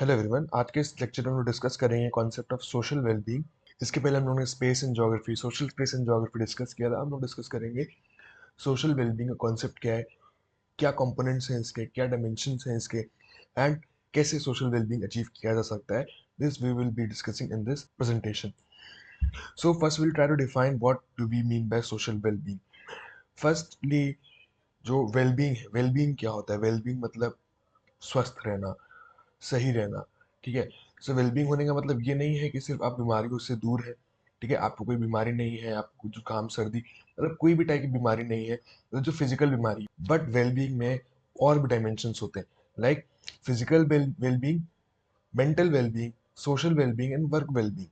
Hello everyone, आज के इस लेक्चर में हम लोग डिस्कस करेंगे कॉन्सेप्ट ऑफ सोशल वेलबींग। इसके पहले हम लोगों ने space and geography, social space and geography discuss किया था। हम लोग डिस्कस करेंगे सोशल वेलबींग का कॉन्सेप्ट क्या है, क्या कंपोनेंट्स हैं इसके, क्या डायमेंशंस हैं इसके, एंड कैसे सोशल वेलबींग अचीव किया जा सकता है। This we will be discussing in this presentation. So first will try to define what do we mean by social wellbeing. Firstly, जो वेलबींग है, वेलबींग क्या होता है? वेलबींग मतलब स्वस्थ रहना, सही रहना। ठीक है। सो वेलबींग होने का मतलब ये नहीं है कि सिर्फ आप बीमारियों से दूर है। ठीक है, आपको कोई बीमारी नहीं है, आपको जुकाम सर्दी मतलब कोई भी टाइप की बीमारी नहीं है, तो जो फिजिकल बीमारी। बट वेलबींग में और भी डायमेंशंस होते हैं, like physical wellbeing, mental wellbeing, social wellbeing and work wellbeing.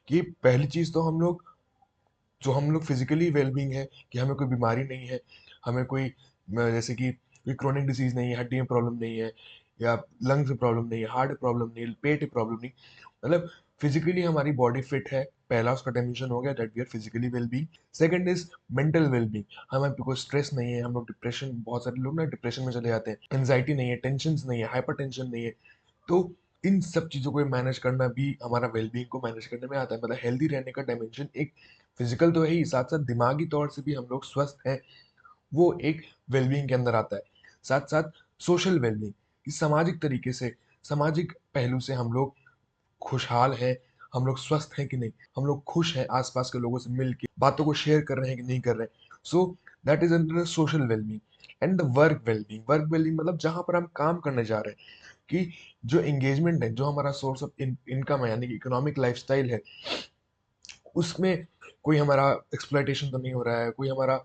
कि पहली चीज तो हम लोग फिजिकली वेलबींग है कि हमें कोई बीमारी नहीं है, हमें कोई जैसे कि कोई क्रोनिक डिसीज नहीं है, हड्डी में प्रॉब्लम नहीं है, या लंग्स में प्रॉब्लम नहीं है, हार्ट में प्रॉब्लम नहीं है, पेट में प्रॉब्लम नहीं, मतलब फिजिकली हमारी बॉडी फिट है। पहला उसका डायमेंशन हो गया that we are physically wellbeing. Second is mental wellbeing, हमें कोई स्ट्रेस नहीं है, हम लोग डिप्रेशन, बहुत सारे लोग ना डिप्रेशन में चले जाते हैं, एंजाइटी नहीं है, टेंशन नहीं है, हाइपर टेंशन नहीं है। तो इन सब चीजों को मैनेज करना भी हमारा वेलबींग को मैनेज करने में आता है। मतलब हेल्दी रहने का डायमेंशन एक फिजिकल तो है ही, साथ साथ दिमागी तौर से भी हम लोग स्वस्थ हैं, वो एक वेलबींग के अंदर आता है। साथ साथ सोशल वेलबींग, कि सामाजिक तरीके से, सामाजिक पहलू से हम लोग खुशहाल हैं, हम लोग स्वस्थ हैं कि नहीं, हम लोग खुश हैं आसपास के लोगों से मिल के, बातों को शेयर कर रहे हैं कि नहीं कर रहे हैं। So that is under social wellbeing. And the work wellbeing, work wellbeing मतलब जहां पर हम काम करने जा रहे हैं, कि जो एंगेजमेंट है, जो हमारा सोर्स ऑफ इनकम है, यानी कि इकोनॉमिक लाइफस्टाइल है, उसमें कोई हमारा एक्सप्लॉयटेशन तो नहीं हो रहा है, कोई हमारा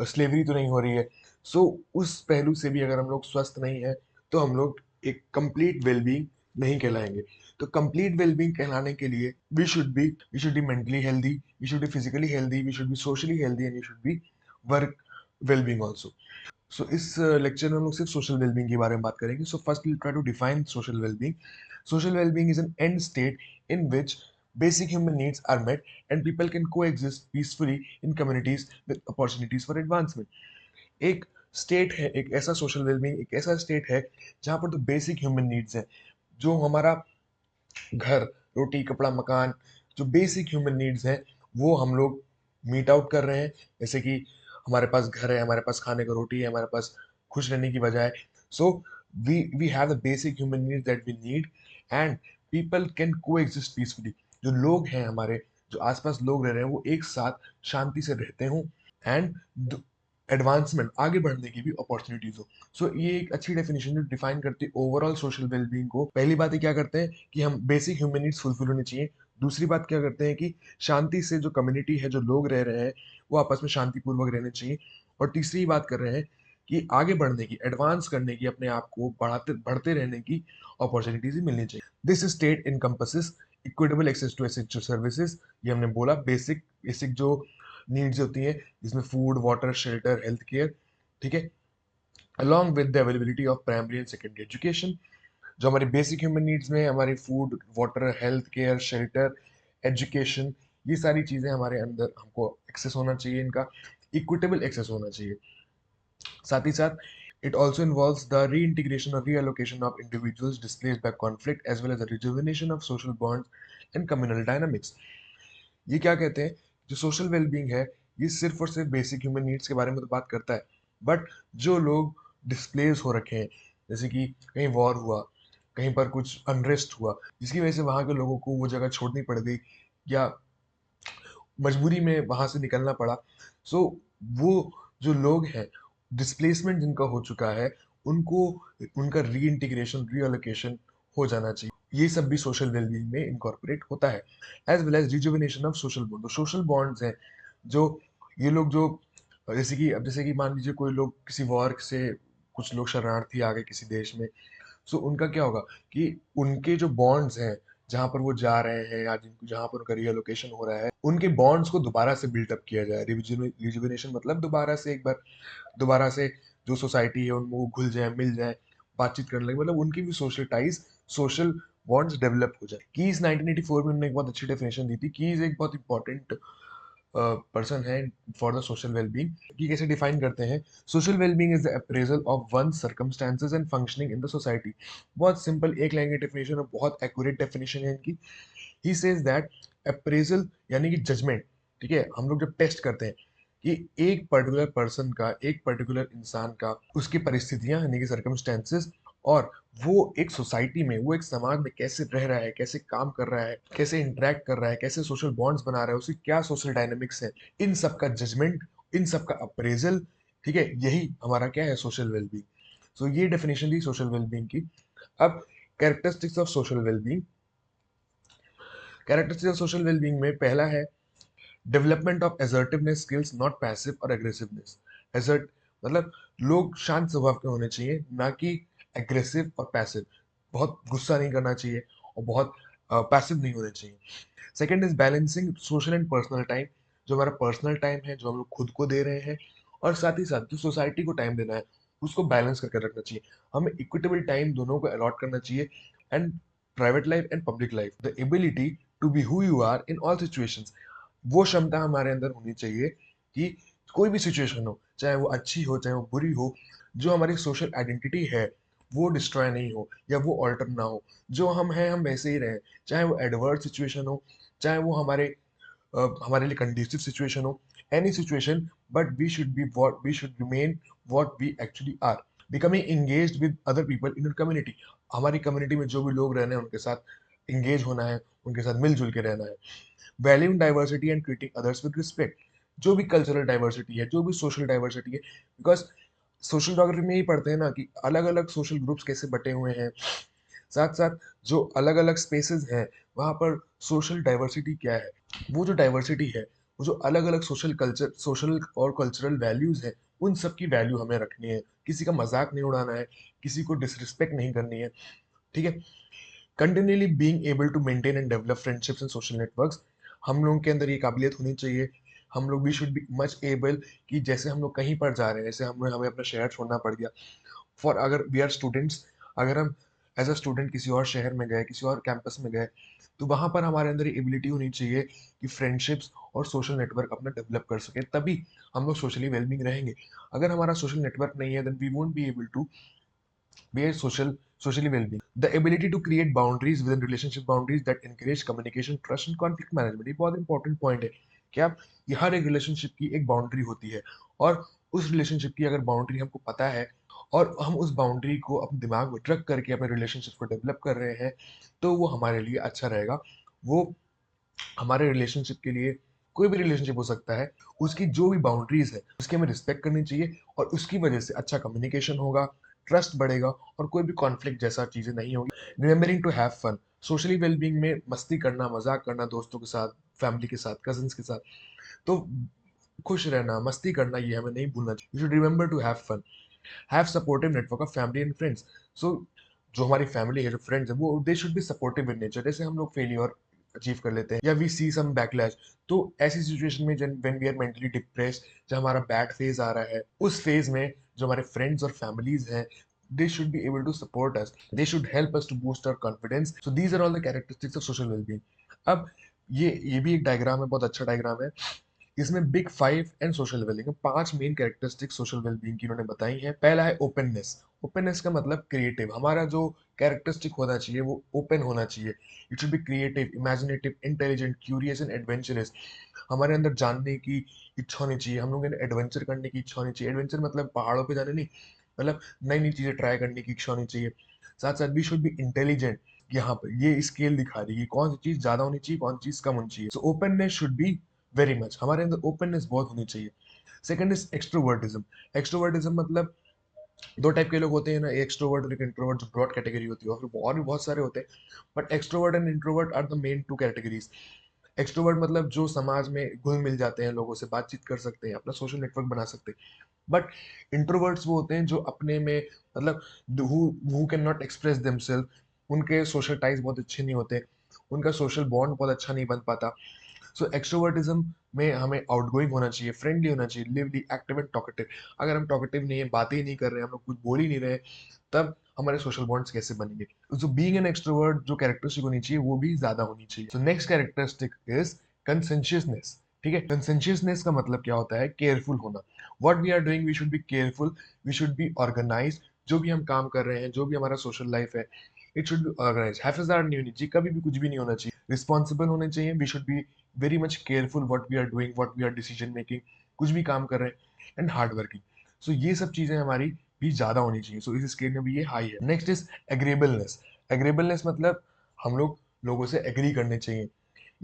स्लेवरी तो नहीं हो रही है। सो उस पहलू से भी अगर हम लोग स्वस्थ नहीं है, तो हम लोग एक कंप्लीट वेलबींग नहीं कहलाएंगे। तो कंप्लीट वेलबींग कहलाने के लिए we should be mentally healthy, we should be physically healthy, we should be socially healthy, and we should be work wellbeing also. So इस लेक्चर में हम लोग सिर्फ सोशल वेलबींग के बारे में बात करेंगे। So first will try to define social wellbeing. Social wellbeing is an and state in which basic human needs are met and people can coexist peacefully in communities with opportunities for advancement. एक state है, एक ऐसा social wellbeing, एक ऐसा state है जहाँ पर तो बेसिक ह्यूमन नीड्स है, जो हमारा घर, रोटी, कपड़ा, मकान, जो बेसिक ह्यूमन नीड्स हैं, वो हम लोग मीट आउट कर रहे हैं। जैसे कि हमारे पास घर है, हमारे पास खाने को रोटी है, हमारे पास खुश रहने की बजाय। So we have the basic human needs that we need, and people can coexist peacefully. जो लोग हैं हमारे, जो आसपास लोग रह रहे हैं, वो एक साथ शांति से रहते हों, एंड एडवांसमेंट, आगे बढ़ने की भी अपॉर्चुनिटीज हो। सो ये एक अच्छी डेफिनेशन डिफाइन करती है ओवरऑल सोशल वेलबींग को। पहली बात है, क्या करते हैं कि हम बेसिक ह्यूमन नीड्स फुलफिल होनी चाहिए। दूसरी बात क्या करते हैं कि शांति से जो कम्युनिटी है, जो लोग रह रहे हैं, वो आपस में शांतिपूर्वक रहने चाहिए। और तीसरी बात कर रहे हैं कि आगे बढ़ने की, एडवांस करने की, अपने आप को बढ़ते रहने की अपॉर्चुनिटीज मिलनी चाहिए। This state encompasses equitable access to essential services. ये हमने बोला, बेसिक बेसिक जो नीड्स होती हैं, जिसमें food, water, shelter, health care. ठीक है, along with the availability of primary and secondary education। जो हमारी बेसिक ह्यूमन नीड्स में हमारी food, water, health care, shelter, education, ये सारी चीजें हमारे अंदर हमको एक्सेस होना चाहिए, इनका इक्विटेबल एक्सेस होना चाहिए। साथ ही साथ it also involves the reintegration or reallocation of individuals displaced by conflict as well as the rejuvenation of social bonds and communal dynamics। ये क्या कहते हैं, जो सोशल वेलबींग है, ये सिर्फ और सिर्फ बेसिक ह्यूमन नीड्स के बारे में तो बात करता है। बट जो लोग डिस्प्लेस हो रखे हैं, जैसे कि कहीं वॉर हुआ, कहीं पर कुछ अनरेस्ट हुआ, जिसकी वजह से वहाँ के लोगों को वो जगह छोड़नी पड़ गई, या मजबूरी में वहां से निकलना पड़ा। सो वो जो लोग हैं, डिस्प्लेसमेंट जिनका हो चुका है, उनको उनका री इंटीग्रेशन, रीअलोकेशन हो जाना चाहिए। ये सब भी सोशल वेलबींग में इनकॉर्पोरेट होता है। As well as rejuvenation of social bond. Social bonds हैं, जो ये लोग जो, जैसे कि मान लीजिए कोई लोग किसी वॉर से, कुछ लोग शरणार्थी आ गए किसी देश में। सो उनका क्या होगा कि उनके जो बॉन्ड्स हैं, जहाँ पर वो जा रहे हैं, या जहाँ पर उनका रिलोकेशन हो रहा है, उनके बॉन्ड्स को दोबारा से बिल्टअप किया जाए। रिजुविनेशन मतलब दोबारा से, एक बार दोबारा से जो सोसाइटी है उनमें वो घुल जाए, मिल जाए, बातचीत करने लगे, मतलब उनकी भी social ties, social bonds develop हो जाए। कीज 1984 में उन्होंने एक बहुत अच्छी डेफिनेशन दी थी। कीज एक बहुत इंपॉर्टेंट पर्सन है फॉर द सोशल वेलबींग। कि कैसे डिफाइन करते हैं? Social wellbeing is the appraisal of one circumstances and functioning in the society. बहुत सिंपल एक लाइन की डेफिनेशन और बहुत एक्यूरेट डेफिनेशन है इनकी। ही सेज दैट अप्रेजल यानी कि जजमेंट, ठीक है, हम लोग जब टेस्ट करते हैं कि एक पर्टिकुलर पर्सन का, एक पर्टिकुलर इंसान का, उसकी परिस्थितियां यानी कि सर्कमस्टेंसेस, और वो एक सोसाइटी में, वो एक समाज में कैसे रह रहा है, कैसे काम कर रहा है, कैसे इंटरेक्ट कर रहा है, कैसे सोशल बॉन्ड्स बना रहा है, उसकी क्या सोशल डायनेमिक्स है, इन सब का जजमेंट, इन सब का अप्रेजल, ठीक है, यही हमारा क्या है? Social wellbeing. सो ये डेफिनेशन थी सोशल वेलबींग की। अब characteristics of social wellbeing. Characteristics of social wellbeing में पहला है development of assertiveness skills, not passive और एग्रेसिवनेस। असर्ट मतलब लोग शांत स्वभाव के होने चाहिए, ना कि एग्रेसिव और पैसिव। बहुत गुस्सा नहीं करना चाहिए और बहुत पैसिव नहीं होने चाहिए। Second is balancing social and personal time. जो हमारा पर्सनल टाइम है, जो हम लोग खुद को दे रहे हैं, और साथ ही साथ जो सोसाइटी को टाइम देना है, उसको बैलेंस करके रखना चाहिए। हमें इक्विटेबल टाइम दोनों को अलॉट करना चाहिए। And private life and public life, the ability to be who you are in all situations. वो क्षमता हमारे अंदर होनी चाहिए कि कोई भी सिचुएशन हो, चाहे वो अच्छी हो चाहे वो बुरी हो, जो हमारी सोशल आइडेंटिटी है वो डिस्ट्रॉय नहीं हो या वो ऑल्टर ना हो। जो हम हैं हम वैसे ही रहें, चाहे वो एडवर्स सिचुएशन हो, चाहे वो हमारे लिए कंडीसिव सिचुएशन हो, any situation, but we should remain what we actually are. Becoming engaged with other people in community. हमारी कम्युनिटी में जो भी लोग रहने हैं उनके साथ एंगेज होना है, उनके साथ मिलजुल के रहना है। Valuing diversity and treating others with respect. जो भी कल्चरल डाइवर्सिटी है, जो भी सोशल डाइवर्सिटी है, बिकॉज सोशल जोग्राफी में ही पढ़ते हैं ना कि अलग अलग सोशल ग्रुप्स कैसे बटे हुए हैं। साथ साथ जो अलग अलग स्पेसेस हैं, वहाँ पर सोशल डाइवर्सिटी क्या है, वो जो डाइवर्सिटी है, वो जो अलग अलग सोशल और कल्चरल वैल्यूज हैं, उन सब की वैल्यू हमें रखनी है। किसी का मजाक नहीं उड़ाना है, किसी को डिसरिस्पेक्ट नहीं करनी है, ठीक है। Continuously being able to maintain and develop friendships and social networks. हम लोगों के अंदर ये काबिलियत होनी चाहिए। हम लोग भी शुड बी मच एबल कि जैसे हम लोग कहीं पर जा रहे हैं, जैसे हमें हमें अपना शहर छोड़ना पड़ गया, फॉर अगर वी आर स्टूडेंट्स, अगर हम एज अ स्टूडेंट किसी और शहर में गए, किसी और कैंपस में गए, तो वहां पर हमारे अंदर एबिलिटी होनी चाहिए कि फ्रेंडशिप्स और सोशल नेटवर्क अपना डेवलप कर सके, तभी हम लोग सोशली वेलबिंग रहेंगे। अगर हमारा सोशल नेटवर्क नहीं है, then we won't be able to be a socially well-being. The ability to create boundaries within relationship boundaries that encourage communication, trust and conflict management। ये बहुत इंपॉर्टेंट पॉइंट है कि आप, ये हर एक रिलेशनशिप की एक बाउंड्री होती है, और उस रिलेशनशिप की अगर बाउंड्री हमको पता है और हम उस बाउंड्री को अपने दिमाग में रख करके अपने रिलेशनशिप को डेवलप कर रहे हैं, तो वो हमारे लिए अच्छा रहेगा। वो हमारे रिलेशनशिप के लिए, कोई भी रिलेशनशिप हो सकता है, उसकी जो भी बाउंड्रीज है उसकी हमें रिस्पेक्ट करनी चाहिए, और उसकी वजह से अच्छा कम्युनिकेशन होगा, ट्रस्ट बढ़ेगा, और कोई भी कॉन्फ्लिक्ट जैसा चीजें नहीं होगी। Remembering to have fun. Socially wellbeing में मस्ती करना, मजाक करना, दोस्तों के साथ, फैमिली के साथ, कजिन्स के साथ, तो खुश रहना, मस्ती करना, ये हमें नहीं भूलना चाहिए। You should remember to have fun. Have supportive network of family and friends. So जो हमारी फैमिली है, जो फ्रेंड्स है, वो they should be supportive in nature. जैसे हम लोग फेलियर अचीव कर लेते हैं या वी सी सम बैकलैश, तो ऐसी सिचुएशन में when we are mentally depressed, जब हमारा बैड फेज आ रहा है, उस फेज में जो हमारे फ्रेंड्स और फैमिलीज हैं, they should be able to support us, they should help us to boost our confidence. So these are all the characteristics of social well-being. अब ये भी एक डायग्राम है, बहुत अच्छा डायग्राम है। इसमें big five and social wellbeing, पांच मेन कैरेक्टरिस्टिक सोशल वेलबींग की इन्होंने बताई हैं। पहला है ओपननेस। ओपननेस का मतलब क्रिएटिव। हमारा जो कैरेक्टरिस्टिक होना चाहिए वो ओपन होना चाहिए। It should be creative, imaginative, intelligent, curious and adventurous. हमारे अंदर जानने की इच्छा होनी चाहिए, हम लोगों ने एडवेंचर करने की इच्छा होनी चाहिए। एडवेंचर मतलब पहाड़ों पे जाने नहीं, मतलब नई नई चीजें ट्राई करने की इच्छा होनी चाहिए। साथ साथ वी शुड बी इंटेलिजेंट। यहाँ पर ये स्केल दिखा रही है कौन सी चीज ज्यादा होनी चाहिए, कौन सी चीज कम होनी चाहिए। So openness should be very much, हमारे अंदर ओपननेस बहुत होनी चाहिए। Second is एक्सट्रोवर्टिज्म। एक्सट्रोवर्टिज्म मतलब दो टाइप के लोग होते हैं ना, एक्सट्रोवर्ट और एक इंट्रोवर्ट, जो ब्रॉड कैटेगरी होती है, और फिर और भी बहुत सारे होते हैं, but extrovert and introvert are the main two categories. Extrovert मतलब जो समाज में घुल मिल जाते हैं, लोगों से बातचीत कर सकते हैं, अपना सोशल नेटवर्क बना सकते हैं। बट इंट्रोवर्ट्स वो होते हैं जो अपने में, मतलब who can not express themself, उनके सोशल टाइज बहुत अच्छे नहीं होते, उनका सोशल बॉन्ड बहुत अच्छा नहीं बन पाता। सो एक्सट्रोवर्टिज्म में हमें आउटगोइंग होना चाहिए, फ्रेंडली होना चाहिए, लिवली, एक्टिव एंड टॉकेटिव। अगर हम टॉकेटिव नहीं है, बातें ही नहीं कर रहे हैं, हम लोग कुछ बोल ही नहीं रहे, तब हमारे सोशल बॉन्ड्स कैसे बनेंगे? सो बीइंग एन एक्सट्रोवर्ट जो कैरेक्टरिस्टिक होनी चाहिए वो भी ज्यादा होनी चाहिए। So next characteristic is conscientiousness. ठीक है। कंसेंशियसनेस का मतलब क्या होता है? केयरफुल होना। What we are doing we should be careful, we should be organise. जो भी हम काम कर रहे हैं, जो भी हमारा सोशल लाइफ है, इट शुड बी ऑर्गेनाइज। हैफेजार नहीं होनी चाहिए, कभी भी कुछ भी नहीं होना चाहिए। रिस्पॉन्सिबल होने चाहिए, we should be very much careful what we are doing, what we are decision making, कुछ भी काम कर रहे हैं, एंड हार्ड वर्किंग। सो ये सब चीजें हमारी भी ज्यादा होनी चाहिए। सो इस स्केल में भी ये हाई है। Next is एग्रीबलनेस। एग्रीबलनेस मतलब हम लोग लोगों से एग्री करने चाहिए।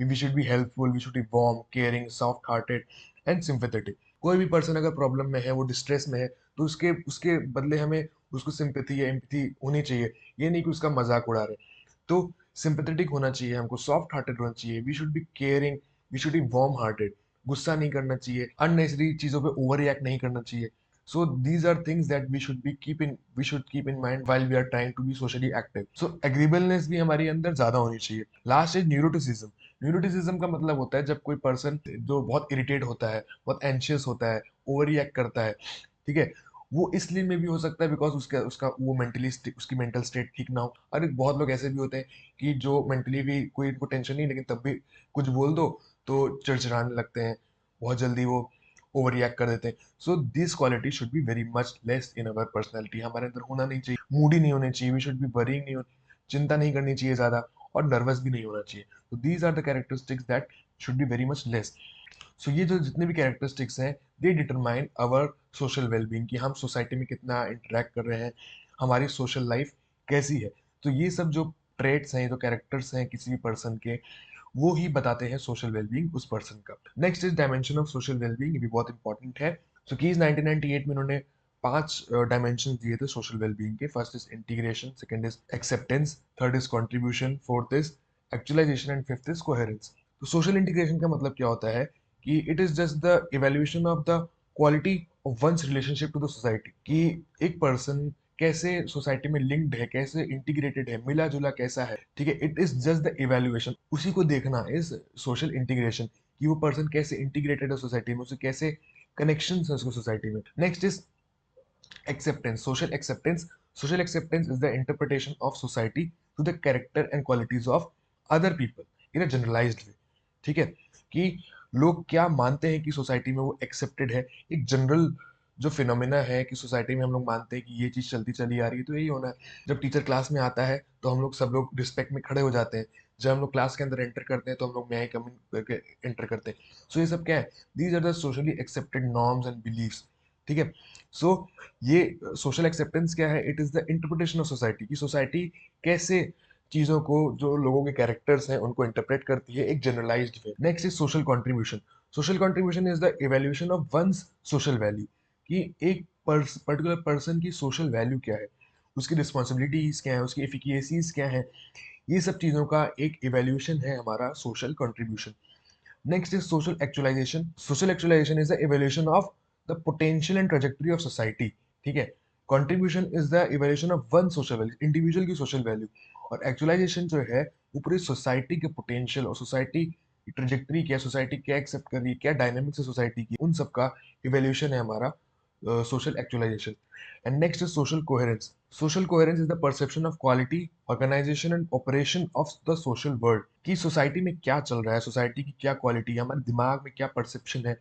we should be helpful, we should be warm, caring, soft hearted and sympathetic। कोई भी पर्सन अगर प्रॉब्लम में है, वो डिस्ट्रेस में है, तो उसके उसके बदले हमें उसको सिंपैथी या एम्पैथी होनी चाहिए। ये नहीं कि उसका मजाक उड़ा रहे। तो सिंपैथेटिक होना चाहिए हमको, सॉफ्ट हार्टेड होना चाहिए, we should be caring, we should be warm hearted. गुस्सा नहीं करना चाहिए, अननेसेसरी चीजों पे ओवर रिएक्ट नहीं करना चाहिए। So these are things that we should keep in mind while we are trying to be socially active। So agreeableness भी हमारे अंदर ज्यादा होनी चाहिए। Last is neuroticism. न्यूरोटिसिज्म का मतलब होता है जब कोई पर्सन जो बहुत इरिटेट होता है, बहुत एंशियस होता है, ओवर रिएक्ट करता है, ठीक है। वो इसलिए में भी हो सकता है बिकॉज उसका उसका वो मेंटली उसकी मेंटल स्टेट ठीक ना हो। और बहुत लोग ऐसे भी होते हैं कि जो मेंटली भी कोई इनको टेंशन नहीं, लेकिन तब भी कुछ बोल दो तो चिड़चिड़ाने लगते हैं, बहुत जल्दी वो ओवर रिएक्ट कर देते हैं। So this quality should be very much less in our personality. हमारे अंदर होना नहीं चाहिए, मूडी नहीं होनी चाहिए, वी शुड बी वरिंग नहीं, चिंता नहीं करनी चाहिए ज्यादा, और नर्वस भी नहीं होना चाहिए। तो these are the characteristics that should be very much less. So ये जो जितने भी कैरेक्टरिस्टिक्स हैं, they determine our social wellbeing, कि हम सोसाइटी में कितना इंटरेक्ट कर रहे हैं, हमारी सोशल लाइफ कैसी है। तो ये सब जो ट्रेट्स हैं, जो कैरेक्टर्स हैं किसी भी पर्सन के, वो ही बताते हैं सोशल वेलबींग उस पर्सन का। Next is dimension of social wellbeing. ये भी बहुत इंपॉर्टेंट है। सो कीज 1998 में उन्होंने 5 डायमेंशन दिए थे सोशल वेलबींग के। First is integration, second is acceptance, third is contribution, fourth is actualisation and fifth is coherence. तो सोशल इंटीग्रेशन का मतलब क्या होता है कि it is just the evaluation of the quality of one's relationship to the society, कि एक person कैसे सोसाइटी में लिंक्ड है, कैसे इंटीग्रेटेड है, मिला जुला कैसा है, ठीक है। It is just the evaluation, उसी को देखना इज सोशल इंटीग्रेशन, कि वो पर्सन कैसे इंटीग्रेटेड है सोसाइटी में, उसे कैसे कनेक्शन है उसको सोसाइटी में। Next is acceptance, social acceptance। Social acceptance is the interpretation of society to the character and qualities of other people in a generalized way। ठीक है, कि लोग क्या मानते हैं कि सोसाइटी में वो एक्सेप्टेड है। एक जनरल जो फिनोमेना है कि सोसाइटी में हम लोग मानते हैं कि ये चीज चलती चली आ रही है, तो यही होना है। जब टीचर क्लास में आता है तो हम लोग सब लोग रिस्पेक्ट में खड़े हो जाते हैं। जब हम लोग क्लास के अंदर एंटर करते हैं तो हम लोग मैं कम करके एंटर करते हैं। सो ये सब क्या है? These are the socially accepted norms and beliefs. ठीक है। सो ये सोशल एक्सेप्टेंस क्या है? It is the interpretation of society, की सोसाइटी कैसे चीजों को, जो लोगों के कैरेक्टर्स हैं उनको इंटरप्रेट करती है एक generalised way. Next is social contribution. Social contribution is the evaluation of one's social value, कि एक पर्टिकुलर पर्सन की सोशल वैल्यू क्या है, उसकी रिस्पॉन्सिबिलिटीज क्या है, उसकी एफिकेसीज क्या है। ये सब चीजों का एक इवैल्यूएशन है हमारा social contribution. Next is social actualization। Social actualization is the evaluation of the potential and trajectory of society। ठीक है। Contribution is the evaluation of one social value, individual की social value। और actualization जो है वो पूरी सोसाइटी के potential और सोसाइटी की ट्रेजेक्टरी क्या, सोसाइटी क्या एक्सेप्ट कर रही है, क्या डायनेमिक्स है सोसाइटी की, उन सब का इवेल्यूशन है हमारा social actualization। And next is social coherence। Social coherence is the perception of quality, organization and operation of the social world। कि सोसाइटी में क्या चल रहा है, सोसाइटी की क्या क्वालिटी है, हमारे दिमाग में क्या परसेप्शन है,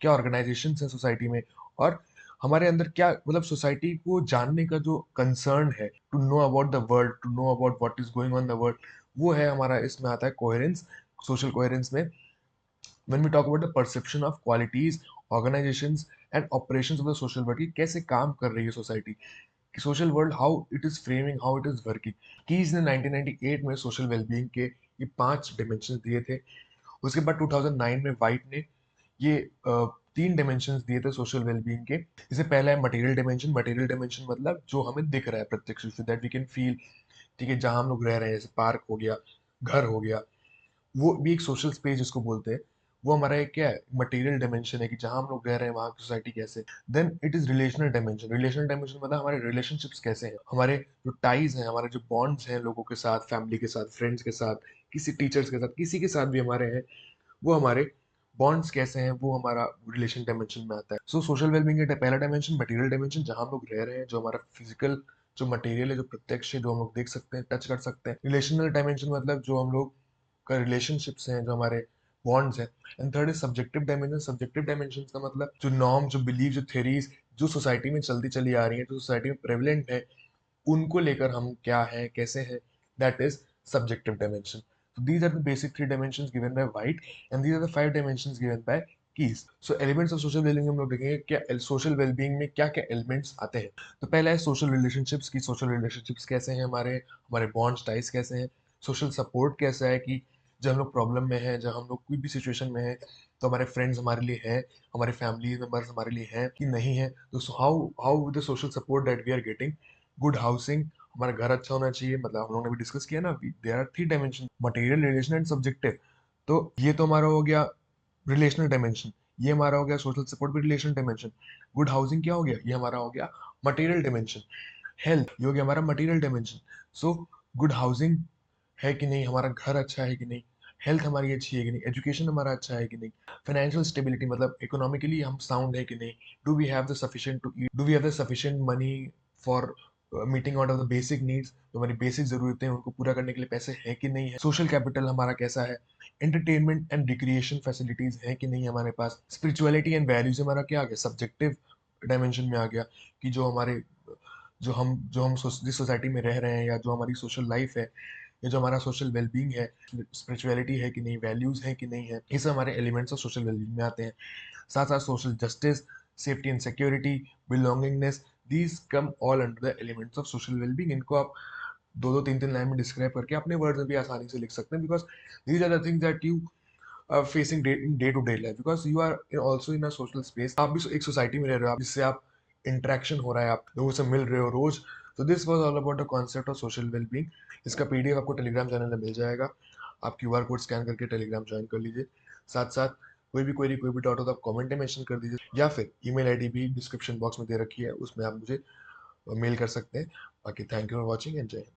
क्या ऑर्गेनाइजेशन है सोसाइटी में, और हमारे अंदर क्या, मतलब सोसाइटी को जानने का जो कंसर्न है, to know about the world, to know about what is going on the world, वो है हमारा, इसमें आता है कोहेरेंस। सोशल कोहेरेंस में when we talk about the perception of qualities, organizations and operations of the social world, कि कैसे काम कर रही है society, social world, how it is framing, how it is working. Keys ने 1998 में सोशल वेलबींग के ये 5 डिमेंशन दिए थे। उसके बाद 2009 में वाइट ने ये 3 डिमेंशन दिए थे सोशल वेलबींग के। इससे पहला है मटेरियल डिमेंशन। मटेरियल डिमेंशन मतलब जो हमें दिख रहा है प्रत्यक्ष रूप से, दैट वी कैन फील, ठीक है, जहां हम लोग रह रहे हैं, जैसे पार्क हो गया, घर हो गया, वो भी एक सोशल स्पेस जिसको बोलते हैं। वो हमारा एक क्या है, मटेरियल डायमेंशन है, कि जहां हम लोग रह रहे हैं वहां की सोसाइटी कैसे। Then it is relational dimension. Relational dimension मतलब हमारे रिलेशनशिप्स कैसे हैं, हमारे जो टाइज हैं, हमारे जो बॉन्ड्स हैं लोगों के साथ, फैमिली के साथ, फ्रेंड्स के साथ, किसी टीचर्स के साथ, किसी के साथ भी हमारे हैं, वो हमारे बॉन्ड्स कैसे हैं, वो हमारा रिलेशन डायमेंशन में आता है। सो सोशल वेलबींग का पहला डायमेंशन मटेरियल डायमेंशन, जहां हम लोग रह रहे हैं, जो हमारा फिजिकल जो मटेरियल है, जो प्रत्यक्ष है, जो हम लोग देख सकते हैं, टच कर सकते हैं। रिलेशनल डायमेंशन मतलब जो हम लोग का रिलेशनशिप्स हैं, जो हमारे बॉन्ड्स है। And third is subjective dimension. Subjective dimension का मतलब जो नॉर्म, जो बिलीव, जो थ्योरीज जो सोसाइटी में चलती चली आ रही है, जो सोसाइटी में प्रेवलेंट है, उनको लेकर हम क्या है, कैसे हैं, that is subjective dimension. So these are the basic three dimensions given by White, and these are the five dimensions given by Keys. So elements of social well-being हम लोग देखेंगे क्या सोशल वेलबींग में क्या क्या एलिमेंट्स आते हैं। तो पहला है सोशल रिलेशनशिप्स की। सोशल रिलेशनशिप्स कैसे हैं, हमारे हमारे बॉन्ड्स टाइज कैसे हैं। सोशल सपोर्ट कैसा है कि जब हम लोग प्रॉब्लम में हैं, जब हम लोग कोई भी सिचुएशन में हैं, तो हमारे फ्रेंड्स हमारे लिए हैं, हमारे फैमिली मेम्बर्स हमारे लिए हैं कि नहीं है। तो how how the social support that we are getting. Good housing, हमारा घर अच्छा होना चाहिए, मतलब हम लोगों ने भी डिस्कस किया ना, there are three dimension, material, relation and subjective. तो ये तो हमारा हो गया रिलेशनल डायमेंशन, ये हमारा हो गया सोशल सपोर्ट भी रिलेशनल डायमेंशन। गुड हाउसिंग क्या हो गया, ये हमारा हो गया मटेरियल डायमेंशन। हेल्थ, ये हो गया हमारा material dimension. So good housing है कि नहीं, हमारा घर अच्छा है कि नहीं, हेल्थ हमारी अच्छी है कि नहीं, एजुकेशन हमारा अच्छा है कि नहीं, फाइनेंशियल स्टेबिलिटी मतलब इकोनॉमिकली हम साउंड है कि नहीं, do we have the sufficient to eat, do we have the sufficient money for meeting out of the basic needs, जो हमारी बेसिक जरूरतें हैं उनको पूरा करने के लिए पैसे हैं कि नहीं है। सोशल कैपिटल हमारा कैसा है, एंटरटेनमेंट एंड रिक्रिएशन फैसिलिटीज हैं कि नहीं हमारे पास। स्पिरिचुअलिटी एंड वैल्यूज हमारा क्या आ गया, सब्जेक्टिव डायमेंशन में आ गया कि जो हम जिस सोसाइटी में रह रहे हैं, या जो हमारी सोशल लाइफ है, ये जो हमारा सोशल वेलबींग है, स्पिरिचुअलिटी है कि नहीं, वैल्यूज है कि नहीं है, ये सब हमारे एलिमेंट्स ऑफ सोशल वेलबींग में आते हैं। साथ साथ social justice, safety and security, belongingness, these come all under the elements of social wellbeing. इनको आप दो दो तीन तीन लाइन में डिस्क्राइब करके अपने वर्ड्स में भी आसानी से लिख सकते हैं, because these are the things that you facing day to day life, because you are also in a social space. आप भी एक सोसाइटी में रह रहे हो, आप जिससे आप इंटरेक्शन हो रहा है, आप लोगों से मिल रहे हो रोज। तो this was all about the concept of social wellbeing. इसका पीडीएफ आपको टेलीग्राम चैनल में मिल जाएगा। आप क्यूआर कोड स्कैन करके टेलीग्राम ज्वाइन कर लीजिए। साथ साथ कोई भी क्वेरी, कोई भी डाउट हो तो आप कमेंट में मेंशन कर दीजिए, या फिर ईमेल आईडी भी डिस्क्रिप्शन बॉक्स में दे रखी है, उसमें आप मुझे मेल कर सकते हैं। बाकी thank you for watching and जय हिंद।